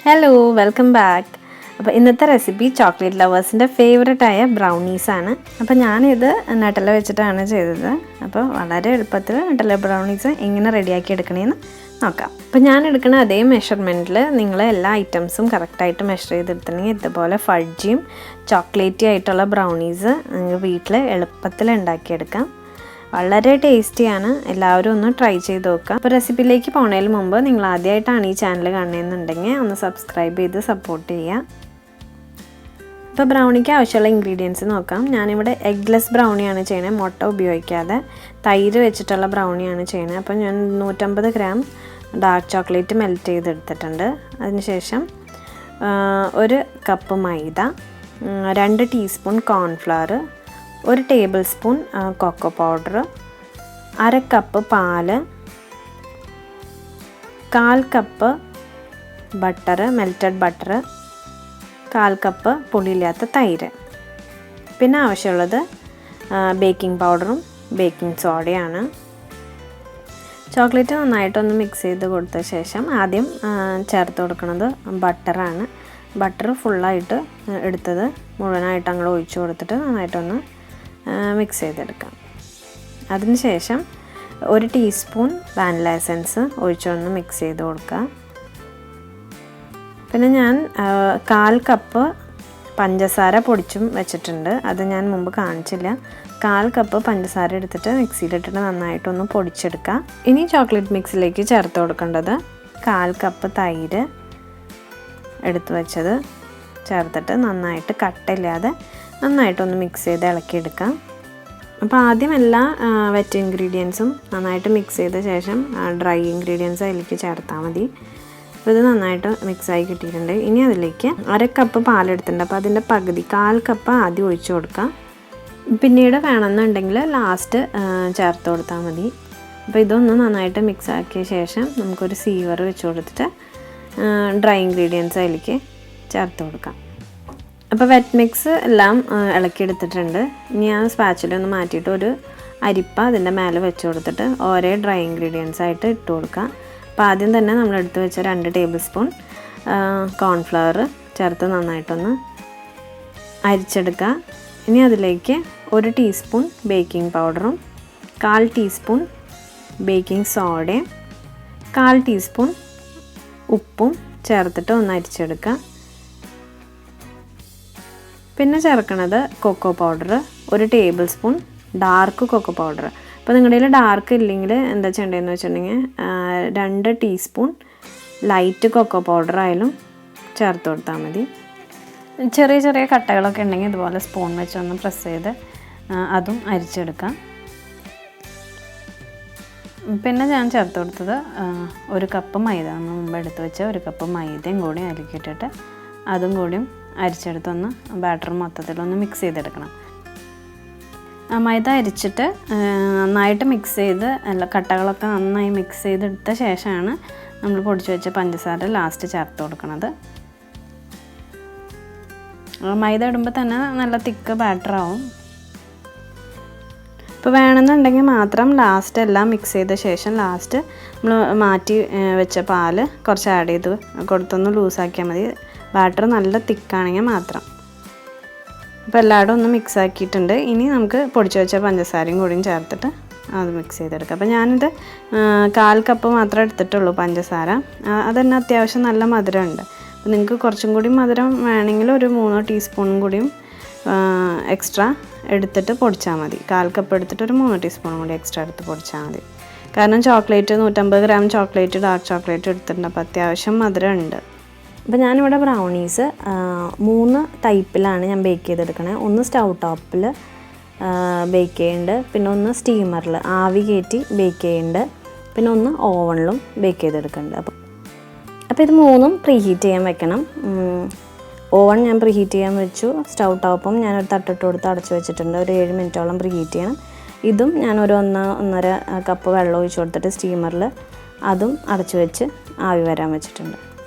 Hello welcome back. അപ്പോൾ ഇന്നത്തെ recipe chocolate ലവേഴ്സിൻ്റെ ഫേവറേറ്റായ ബ്രൗണീസാണ്. അപ്പോൾ ഞാനിത് നട്ടെല്ല വെച്ചിട്ടാണ് ചെയ്തത്. അപ്പോൾ വളരെ എളുപ്പത്തിൽ നട്ടെല്ല ബ്രൗണീസ് എങ്ങനെ റെഡിയാക്കി എടുക്കണമെന്ന് നോക്കാം. അപ്പോൾ ഞാൻ എടുക്കുന്ന അതേ മെഷർമെൻറ്റിൽ നിങ്ങൾ എല്ലാ ഐറ്റംസും കറക്റ്റായിട്ട് മെഷർ ചെയ്തെടുത്തിട്ടുണ്ടെങ്കിൽ ഇതുപോലെ ഫഡ്ജിയും ചോക്ലേറ്റി ആയിട്ടുള്ള ബ്രൗണീസ് നിങ്ങൾക്ക് വീട്ടിൽ എളുപ്പത്തിൽ ഉണ്ടാക്കിയെടുക്കാം. വളരെ ടേസ്റ്റിയാണ്. എല്ലാവരും ഒന്ന് ട്രൈ ചെയ്ത് നോക്കാം. അപ്പോൾ റെസിപ്പിയിലേക്ക് പോണതിന് മുമ്പ് നിങ്ങൾ ആദ്യമായിട്ടാണ് ഈ ചാനൽ കാണുന്നതെന്നുണ്ടെങ്കിൽ ഒന്ന് സബ്സ്ക്രൈബ് ചെയ്ത് സപ്പോർട്ട് ചെയ്യുക. ഇപ്പോൾ ബ്രൗണിക്ക് ആവശ്യമുള്ള ഇൻഗ്രീഡിയൻസ് നോക്കാം. ഞാനിവിടെ എഗ്ലെസ് ബ്രൗണിയാണ് ചെയ്യണത്, മുട്ട ഉപയോഗിക്കാതെ തൈര് വെച്ചിട്ടുള്ള ബ്രൗണിയാണ് ചെയ്യണത്. അപ്പോൾ ഞാൻ 150 ഗ്രാം ഡാർക്ക് ചോക്ലേറ്റ് മെൽറ്റ് ചെയ്തെടുത്തിട്ടുണ്ട്. അതിനുശേഷം 1 cup maida, 2 teaspoon cornflour, 1 table spoon cocoa powder, 1/2 cup പാല്, 1/4 cup butter, melted butter, 1/4 cup പുളിയില്ലാത്ത തൈര്. പിന്നെ ആവശ്യമുള്ളത് ബേക്കിംഗ് പൗഡറും ബേക്കിംഗ് സോഡയാണ്. ചോക്ലേറ്റ് നന്നായിട്ടൊന്ന് മിക്സ് ചെയ്ത് കൊടുത്ത ശേഷം ആദ്യം ചേർത്ത് കൊടുക്കുന്നത് ബട്ടറാണ്. ബട്ടർ ഫുള്ളായിട്ട് എടുത്തത് മുഴുവനായിട്ട് അങ്ങോട്ട് ഒഴിച്ചു കൊടുത്തിട്ട് നന്നായിട്ടൊന്ന് മിക്സ് ചെയ്തെടുക്കാം. അതിനുശേഷം 1 ടീസ്പൂൺ വാനില എസൻസ് ഒഴിച്ചൊന്ന് മിക്സ് ചെയ്ത് കൊടുക്കുക. പിന്നെ ഞാൻ 1/4 കപ്പ് പഞ്ചസാര പൊടിച്ചും വെച്ചിട്ടുണ്ട്. അത് ഞാൻ മുമ്പ് കാണിച്ചില്ല. 1/4 കപ്പ് പഞ്ചസാര എടുത്തിട്ട് മിക്സിയിലിട്ടിട്ട് നന്നായിട്ടൊന്ന് പൊടിച്ചെടുക്കുക. ഇനി ചോക്ലേറ്റ് മിക്സിലേക്ക് ചേർത്ത് കൊടുക്കേണ്ടത് 1/4 കപ്പ് തൈര് എടുത്ത് വെച്ചത് ചേർത്തിട്ട് നന്നായിട്ട് കട്ടയില്ലാതെ നന്നായിട്ടൊന്ന് മിക്സ് ചെയ്ത് ഇളക്കിയെടുക്കാം. അപ്പോൾ ആദ്യം എല്ലാ വെറ്റ് ഇൻഗ്രീഡിയൻസും നന്നായിട്ട് മിക്സ് ചെയ്ത ശേഷം ഡ്രൈ ഇൻഗ്രീഡിയൻസ് അതിലേക്ക് ചേർത്താൽ മതി. അപ്പോൾ ഇത് നന്നായിട്ട് മിക്സായി കിട്ടിയിട്ടുണ്ട്. ഇനി അതിലേക്ക് 1/2 കപ്പ് പാലെടുത്തിട്ടുണ്ട്. അപ്പോൾ അതിൻ്റെ പകുതി 1/4 കപ്പ് ആദ്യം ഒഴിച്ച് കൊടുക്കാം. പിന്നീട് വേണമെന്നുണ്ടെങ്കിൽ ലാസ്റ്റ് ചേർത്ത് കൊടുത്താൽ മതി. അപ്പോൾ ഇതൊന്ന് നന്നായിട്ട് മിക്സ് ആക്കിയ ശേഷം നമുക്കൊരു സീവർ വെച്ച് കൊടുത്തിട്ട് ഡ്രൈ ഇൻഗ്രീഡിയൻസ് അതിലേക്ക് ചേർത്ത് കൊടുക്കാം. അപ്പോൾ വെറ്റ് മിക്സ് എല്ലാം ഇളക്കിയെടുത്തിട്ടുണ്ട്. ഇനി ആ സ്പാച്ചിലൊന്ന് മാറ്റിയിട്ട് ഒരു അരിപ്പ അതിൻ്റെ മേലെ വെച്ച് കൊടുത്തിട്ട് ഓരോ ഡ്രൈ ഇൻഗ്രീഡിയൻസ് ആയിട്ട് ഇട്ട് കൊടുക്കുക. അപ്പോൾ ആദ്യം തന്നെ നമ്മൾ എടുത്ത് വെച്ച 2 ടേബിൾ സ്പൂൺ കോൺഫ്ലവർ ചേർത്ത് നന്നായിട്ടൊന്ന് അരിച്ചെടുക്കുക. ഇനി അതിലേക്ക് 1 ടീസ്പൂൺ ബേക്കിംഗ് പൗഡറും 1/4 ടീസ്പൂൺ ബേക്കിംഗ് സോഡയും 1/4 ടീസ്പൂൺ ഉപ്പും ചേർത്തിട്ട് ഒന്ന് അരിച്ചെടുക്കുക. പിന്നെ ചേർക്കുന്നത് cocoa powder, 1 table spoon dark cocoa powder. അപ്പോൾ നിങ്ങളുടെ കയ്യിൽ ഡാർക്ക് ഇല്ലെങ്കിൽ എന്താ ചെയ്യേണ്ടതെന്ന് വെച്ചിട്ടുണ്ടെങ്കിൽ 2 ടീസ്പൂൺ ലൈറ്റ് കൊക്കോ പൗഡർ ആയാലും ചേർത്ത് കൊടുത്താൽ മതി. ചെറിയ ചെറിയ കട്ടകളൊക്കെ ഉണ്ടെങ്കിൽ ഇതുപോലെ സ്പൂൺ വെച്ചൊന്ന് പ്രസ് ചെയ്ത് അതും അരിച്ചെടുക്കാം. പിന്നെ ഞാൻ ചേർത്ത് കൊടുത്തത് 1 കപ്പ് മൈദ, നമ്മൾ മുമ്പ് എടുത്ത് വെച്ച 1 കപ്പ് മൈദയും കൂടി അതിലേക്കിട്ടിട്ട് അതും കൂടിയും അരിച്ചെടുത്തൊന്ന് ബാറ്റർ മൊത്തത്തിലൊന്ന് മിക്സ് ചെയ്തെടുക്കണം. മൈദ അരിച്ചിട്ട് നന്നായിട്ട് മിക്സ് ചെയ്ത് എല്ലാ കട്ടകളൊക്കെ നന്നായി മിക്സ് ചെയ്തെടുത്ത ശേഷമാണ് നമ്മൾ പൊടിച്ച് വെച്ച പഞ്ചസാര ലാസ്റ്റ് ചേർത്ത് കൊടുക്കുന്നത്. മൈദ ഇടുമ്പോൾ തന്നെ നല്ല തിക്ക് ബാറ്ററാവും. ഇപ്പോൾ വേണമെന്നുണ്ടെങ്കിൽ മാത്രം ലാസ്റ്റ് എല്ലാം മിക്സ് ചെയ്ത ശേഷം ലാസ്റ്റ് നമ്മൾ മാറ്റി വെച്ച പാല് കുറച്ച് ആഡ് ചെയ്ത് കൊടുത്തൊന്ന് ലൂസാക്കിയാൽ മതി. ബാറ്റർ നല്ല തിക്കാണെങ്കിൽ മാത്രം. അപ്പോൾ എല്ലായിടും ഒന്ന് മിക്സ് ആക്കിയിട്ടുണ്ട്. ഇനി നമുക്ക് പൊടിച്ച് വെച്ച പഞ്ചസാരയും കൂടിയും ചേർത്തിട്ട് അത് മിക്സ് ചെയ്തെടുക്കാം. അപ്പോൾ ഞാനിത് 1/4 കപ്പ് മാത്രമേ എടുത്തിട്ടുള്ളൂ പഞ്ചസാര. അത് തന്നെ അത്യാവശ്യം നല്ല മധുരമുണ്ട്. അപ്പോൾ നിങ്ങൾക്ക് കുറച്ചും കൂടി മധുരം വേണമെങ്കിൽ ഒരു 3 ടീസ്പൂണും കൂടിയും എക്സ്ട്രാ എടുത്തിട്ട് പൊടിച്ചാൽ മതി. 1/4 കപ്പ് എടുത്തിട്ട് ഒരു 3 ടീസ്പൂണും കൂടി എക്സ്ട്രാ എടുത്ത് പൊടിച്ചാൽ മതി. കാരണം chocolate 150 gram chocolate dark chocolate എടുത്തിട്ടുണ്ട്. അപ്പോൾ അത്യാവശ്യം മധുരമുണ്ട്. അപ്പോൾ ഞാനിവിടെ ബ്രൗണീസ് 3 ടൈപ്പിലാണ് ഞാൻ ബേക്ക് ചെയ്തെടുക്കണത്. ഒന്ന് സ്റ്റൗ ടോപ്പിൽ ബേക്ക് ചെയ്യുന്നുണ്ട്, പിന്നെ ഒന്ന് സ്റ്റീമറിൽ ആവി കയറ്റി ബേക്ക് ചെയ്യുന്നുണ്ട്, പിന്നെ ഒന്ന് ഓവണിലും ബേക്ക് ചെയ്തെടുക്കുന്നുണ്ട്. അപ്പോൾ ഇത് 3ഉം പ്രീ ഹീറ്റ് ചെയ്യാൻ വെക്കണം. ഓവൺ ഞാൻ പ്രീ ഹീറ്റ് ചെയ്യാൻ വെച്ചു. സ്റ്റൗ ടോപ്പും ഞാനൊരു തട്ടിട്ട് കൊടുത്ത് അടച്ച് വെച്ചിട്ടുണ്ട്. ഒരു 7 മിനിറ്റോളം പ്രീ ഹീറ്റ് ചെയ്യണം. ഇതും ഞാനൊരു 1.5 കപ്പ് വെള്ളം ഒഴിച്ച് കൊടുത്തിട്ട് സ്റ്റീമറിൽ അതും അടച്ച് വെച്ച് ആവി വരാൻ വെച്ചിട്ടുണ്ട്.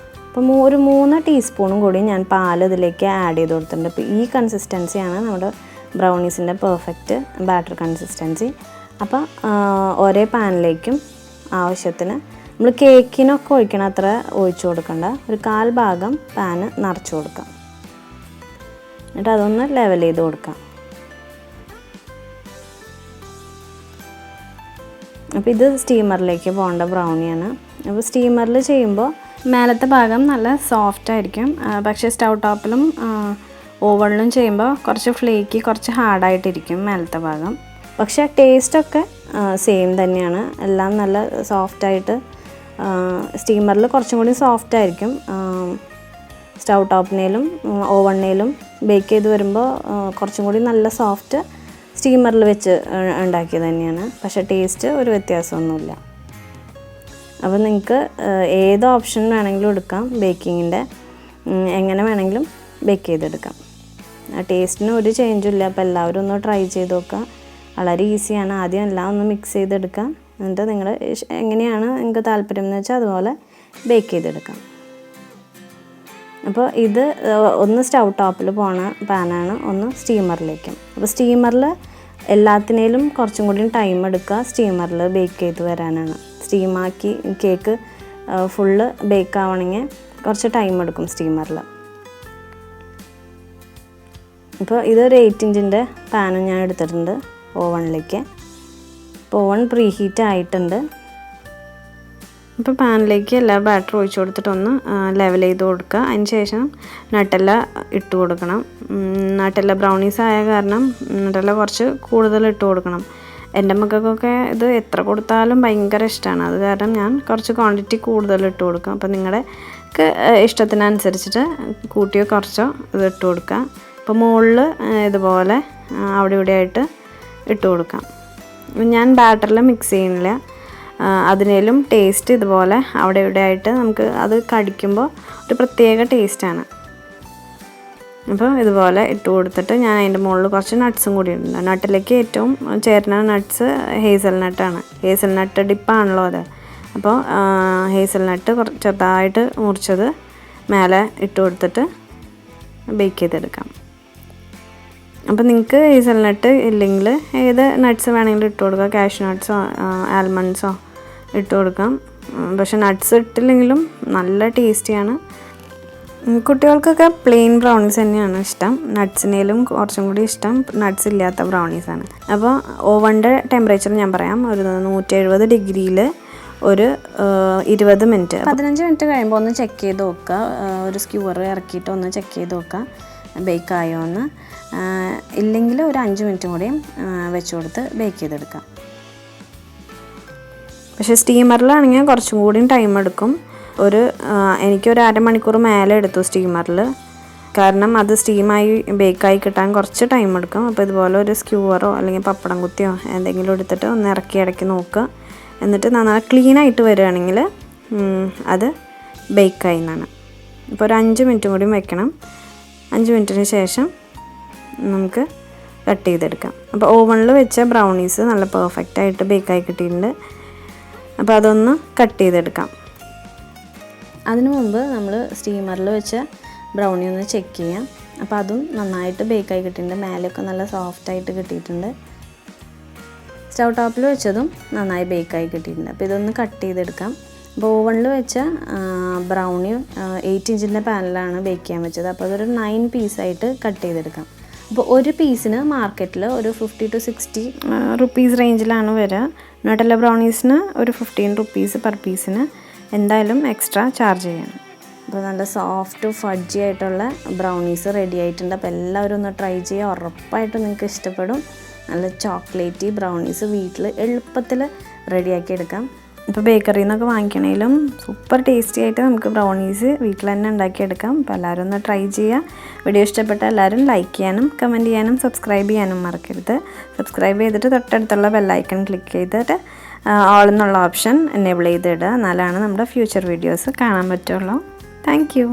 അപ്പം ഒരു 3 ടീസ്പൂണും കൂടി ഞാൻ പാൽ ഇതിലേക്ക് ആഡ് ചെയ്ത് കൊടുത്തിട്ടുണ്ട്. അപ്പോൾ ഈ കൺസിസ്റ്റൻസിയാണ് നമ്മുടെ ബ്രൗണീസിൻ്റെ പെർഫെക്റ്റ് ബാറ്റർ കൺസിസ്റ്റൻസി. അപ്പോൾ ഓരോ പാനിലേക്കും ആവശ്യത്തിന് നമ്മൾ കേക്കിനൊക്കെ ഒഴിക്കണ അത്ര ഒഴിച്ചു കൊടുക്കണ്ട, ഒരു 1/4 ഭാഗം പാന് നിറച്ച് കൊടുക്കാം. എന്നിട്ട് അതൊന്ന് ലെവൽ ചെയ്ത് കൊടുക്കാം. അപ്പോൾ ഇത് സ്റ്റീമറിലേക്ക് പോകേണ്ട ബ്രൗണിയാണ്. അപ്പോൾ സ്റ്റീമറിൽ ചെയ്യുമ്പോൾ മേലത്തെ ഭാഗം നല്ല സോഫ്റ്റ് ആയിരിക്കും, പക്ഷേ സ്റ്റൗ ടോപ്പിലും ഓവണിലും ചെയ്യുമ്പോൾ കുറച്ച് ഫ്ലേക്കി, കുറച്ച് ഹാർഡായിട്ടിരിക്കും മേലത്തെ ഭാഗം. പക്ഷേ ടേസ്റ്റൊക്കെ സെയിം തന്നെയാണ്, എല്ലാം നല്ല സോഫ്റ്റായിട്ട്. സ്റ്റീമറിൽ കുറച്ചും കൂടി സോഫ്റ്റ് ആയിരിക്കും. സ്റ്റൗ ടോപ്പിനേലും ഓവണിനേലും ബേക്ക് ചെയ്ത് വരുമ്പോൾ കുറച്ചും കൂടി നല്ല സോഫ്റ്റ് സ്റ്റീമറിൽ വെച്ച് ഉണ്ടാക്കിയത് തന്നെയാണ്. പക്ഷേ ടേസ്റ്റ് ഒരു വ്യത്യാസമൊന്നുമില്ല. അപ്പോൾ നിങ്ങൾക്ക് ഏത് ഓപ്ഷൻ വേണമെങ്കിലും എടുക്കാം, ബേക്കിങ്ങിൻ്റെ എങ്ങനെ വേണമെങ്കിലും ബേക്ക് ചെയ്തെടുക്കാം. ടേസ്റ്റിന് ഒരു ചേഞ്ചും ഇല്ല. അപ്പോൾ എല്ലാവരും ഒന്ന് ട്രൈ ചെയ്ത് നോക്കുക. വളരെ ഈസിയാണ്. ആദ്യം എല്ലാം ഒന്ന് മിക്സ് ചെയ്തെടുക്കാം, എന്നിട്ട് നിങ്ങൾ എങ്ങനെയാണ് നിങ്ങൾക്ക് താല്പര്യം എന്ന് വെച്ചാൽ അതുപോലെ ബേക്ക് ചെയ്തെടുക്കാം. അപ്പോൾ ഇത് ഒന്ന് സ്റ്റൗ ടോപ്പിൽ പോണ പാനാണ്, ഒന്ന് സ്റ്റീമറിലേക്കും. അപ്പോൾ സ്റ്റീമറിൽ എല്ലാത്തിനേലും കുറച്ചും കൂടി ടൈം എടുക്കുക സ്റ്റീമറിൽ ബേക്ക് ചെയ്ത് വരാനാണ്. സ്റ്റീമാക്കി കേക്ക് ഫുള്ള് ബേക്ക് ആവണമെങ്കിൽ കുറച്ച് ടൈം എടുക്കും സ്റ്റീമറിൽ. ഇപ്പോൾ ഇതൊരു 8 ഇഞ്ചിൻ്റെ പാനും ഞാൻ എടുത്തിട്ടുണ്ട് ഓവണിലേക്ക്. ഇപ്പോൾ ഓവൺ പ്രീ ഹീറ്റ് ആയിട്ടുണ്ട്. ഇപ്പോൾ പാനിലേക്ക് എല്ലാ ബാറ്റർ ഒഴിച്ച് കൊടുത്തിട്ടൊന്ന് ലെവൽ ചെയ്ത് കൊടുക്കുക. അതിന് ശേഷം നട്ടെല്ല ഇട്ട് കൊടുക്കണം. നട്ടെല്ല ബ്രൗണീസ് ആയ കാരണം നട്ടെല്ല കുറച്ച് കൂടുതൽ ഇട്ട് കൊടുക്കണം. എൻ്റെ മക്കൾക്കൊക്കെ ഇത് എത്ര കൊടുത്താലും ഭയങ്കര ഇഷ്ടമാണ്. അത് കാരണം ഞാൻ കുറച്ച് ക്വാണ്ടിറ്റി കൂടുതൽ ഇട്ട് കൊടുക്കും. അപ്പോൾ നിങ്ങളുടെ ഇഷ്ടത്തിനനുസരിച്ചിട്ട് കൂട്ടിയോ കുറച്ചോ ഇത് ഇട്ട് കൊടുക്കുക. അപ്പോൾ മുകളിൽ ഇതുപോലെ അവിടെ ഇവിടെ ആയിട്ട് ഇട്ട് കൊടുക്കാം. ഞാൻ ബാറ്ററിൽ മിക്സ് ചെയ്യുന്നില്ല, അതിനേലും ടേസ്റ്റ് ഇതുപോലെ അവിടെ ഇവിടെ ആയിട്ട് നമുക്ക് അത് കടിക്കുമ്പോൾ ഒരു പ്രത്യേക ടേസ്റ്റാണ്. അപ്പോൾ ഇതുപോലെ ഇട്ട് കൊടുത്തിട്ട് ഞാൻ അതിൻ്റെ മുകളിൽ കുറച്ച് നട്ട്സും കൂടി ഇടുന്നുണ്ട്. നട്ടിലേക്ക് ഏറ്റവും ചേരുന്ന നട്ട്സ് ഹേസൽനട്ടാണ്. ഹേസൽനട്ട് ഡിപ്പാണല്ലോ അത്. അപ്പോൾ ഹേസൽനട്ട് ചെറുതായിട്ട് മുറിച്ചത് മേലെ ഇട്ട് കൊടുത്തിട്ട് ബേക്ക് ചെയ്തെടുക്കാം. അപ്പോൾ നിങ്ങൾക്ക് ഹേസൽനട്ട് ഇല്ലെങ്കിൽ ഏത് നട്ട്സ് വേണമെങ്കിലും ഇട്ട് കൊടുക്കാം. കാഷ്യൂ നട്ട്സോ ആൽമണ്ട്സോ ഇട്ട് കൊടുക്കാം. പക്ഷെ നട്ട്സ് ഇട്ടില്ലെങ്കിലും നല്ല ടേസ്റ്റിയാണ്. കുട്ടികൾക്കൊക്കെ പ്ലെയിൻ ബ്രൗണീസ് തന്നെയാണ് ഇഷ്ടം. നട്ട്സിനേലും കുറച്ചും കൂടി ഇഷ്ടം നട്ട്സ് ഇല്ലാത്ത ബ്രൗണീസാണ്. അപ്പോൾ ഓവൻ്റെ ടെമ്പറേച്ചർ ഞാൻ പറയാം. ഒരു 170 ഡിഗ്രിയിൽ ഒരു 20 മിനിറ്റ് 15 മിനിറ്റ് കഴിയുമ്പോൾ ഒന്ന് ചെക്ക് ചെയ്ത് നോക്കുക. ഒരു സ്ക്യൂവർ ഇറക്കിയിട്ട് ഒന്ന് ചെക്ക് ചെയ്ത് നോക്കുക ബേക്ക് ആയോ എന്ന്. ഇല്ലെങ്കിൽ ഒരു 5 മിനിറ്റും കൂടിയും വെച്ച് കൊടുത്ത് ബേക്ക് ചെയ്തെടുക്കാം. പക്ഷേ സ്റ്റീമറിലാണെങ്കിൽ കുറച്ചും കൂടിയും ടൈം എടുക്കും. എനിക്കൊരു അരമണിക്കൂർ മേലെ എടുത്തു സ്റ്റീമറിൽ. കാരണം അത് സ്റ്റീമായി ബേക്കായി കിട്ടാൻ കുറച്ച് ടൈം എടുക്കും. അപ്പോൾ ഇതുപോലെ ഒരു സ്ക്യൂവറോ അല്ലെങ്കിൽ പപ്പടം കുത്തിയോ എന്തെങ്കിലും എടുത്തിട്ട് ഒന്ന് ഇടയ്ക്ക് നോക്കുക. എന്നിട്ട് നന്നായി ക്ലീനായിട്ട് വരികയാണെങ്കിൽ അത് ബേക്കായി എന്നാണ്. ഇപ്പോൾ ഒരു 5 മിനിറ്റും കൂടി വെക്കണം. 5 മിനിറ്റിന് ശേഷം നമുക്ക് കട്ട് ചെയ്തെടുക്കാം. അപ്പോൾ ഓവണിൽ വെച്ച ബ്രൗണീസ് നല്ല പെർഫെക്റ്റായിട്ട് ബേക്കായി കിട്ടിയിട്ടുണ്ട്. അപ്പോൾ അതൊന്ന് കട്ട് ചെയ്തെടുക്കാം. അതിനു മുമ്പ് നമ്മൾ സ്റ്റീമറിൽ വെച്ച ബ്രൗണി ഒന്ന് ചെക്ക് ചെയ്യാം. അപ്പോൾ അതും നന്നായിട്ട് ബേക്കായി കിട്ടിയിട്ടുണ്ട്. മേലൊക്കെ നല്ല സോഫ്റ്റായിട്ട് കിട്ടിയിട്ടുണ്ട്. സ്റ്റൗ ടോപ്പിൽ വെച്ചതും നന്നായി ബേക്കായി കിട്ടിയിട്ടുണ്ട്. അപ്പോൾ ഇതൊന്ന് കട്ട് ചെയ്തെടുക്കാം. അപ്പോൾ ഓവണിൽ വെച്ച ബ്രൗണി 8 ഇഞ്ചിൻ്റെ പാനിലാണ് ബേക്ക് ചെയ്യാൻ വെച്ചത്. അപ്പോൾ അതൊരു 9 പീസായിട്ട് കട്ട് ചെയ്തെടുക്കാം. അപ്പോൾ ഒരു പീസിന് മാർക്കറ്റിൽ ഒരു 50 to 60 റുപ്പീസ് റേഞ്ചിലാണ് വരിക. നട്ടെല്ല ബ്രൗണീസിന് ഒരു 15 റുപ്പീസ് പെർ പീസിന് എന്തായാലും എക്സ്ട്രാ ചാർജ് ചെയ്യണം. അപ്പോൾ നല്ല സോഫ്റ്റ് ഫഡ്ജി ആയിട്ടുള്ള ബ്രൗണീസ് റെഡി ആയിട്ടുണ്ട്. അപ്പോൾ എല്ലാവരും ഒന്ന് ട്രൈ ചെയ്യുക, ഉറപ്പായിട്ടും നിങ്ങൾക്ക് ഇഷ്ടപ്പെടും. നല്ല ചോക്ലേറ്റി ബ്രൗണീസ് വീട്ടിൽ എളുപ്പത്തിൽ റെഡിയാക്കി എടുക്കാം. ഇപ്പോൾ ബേക്കറിയിൽ നിന്നൊക്കെ വാങ്ങിക്കണേലും സൂപ്പർ ടേസ്റ്റി ആയിട്ട് നമുക്ക് ബ്രൗണീസ് വീട്ടിൽ തന്നെ ഉണ്ടാക്കിയെടുക്കാം. അപ്പോൾ എല്ലാവരും ഒന്ന് ട്രൈ ചെയ്യുക. വീഡിയോ ഇഷ്ടപ്പെട്ട എല്ലാവരും ലൈക്ക് ചെയ്യാനും കമൻറ്റ് ചെയ്യാനും സബ്സ്ക്രൈബ് ചെയ്യാനും മറക്കരുത്. സബ്സ്ക്രൈബ് ചെയ്തിട്ട് തൊട്ടടുത്തുള്ള ബെല്ലൈക്കൺ ക്ലിക്ക് ചെയ്തിട്ട് ഓൾ എന്നുള്ള ഓപ്ഷൻ എനേബിൾ ചെയ്തിടുക. എന്നാലാണ് നമ്മുടെ ഫ്യൂച്ചർ വീഡിയോസ് കാണാൻ പറ്റുള്ളൂ. Thank you.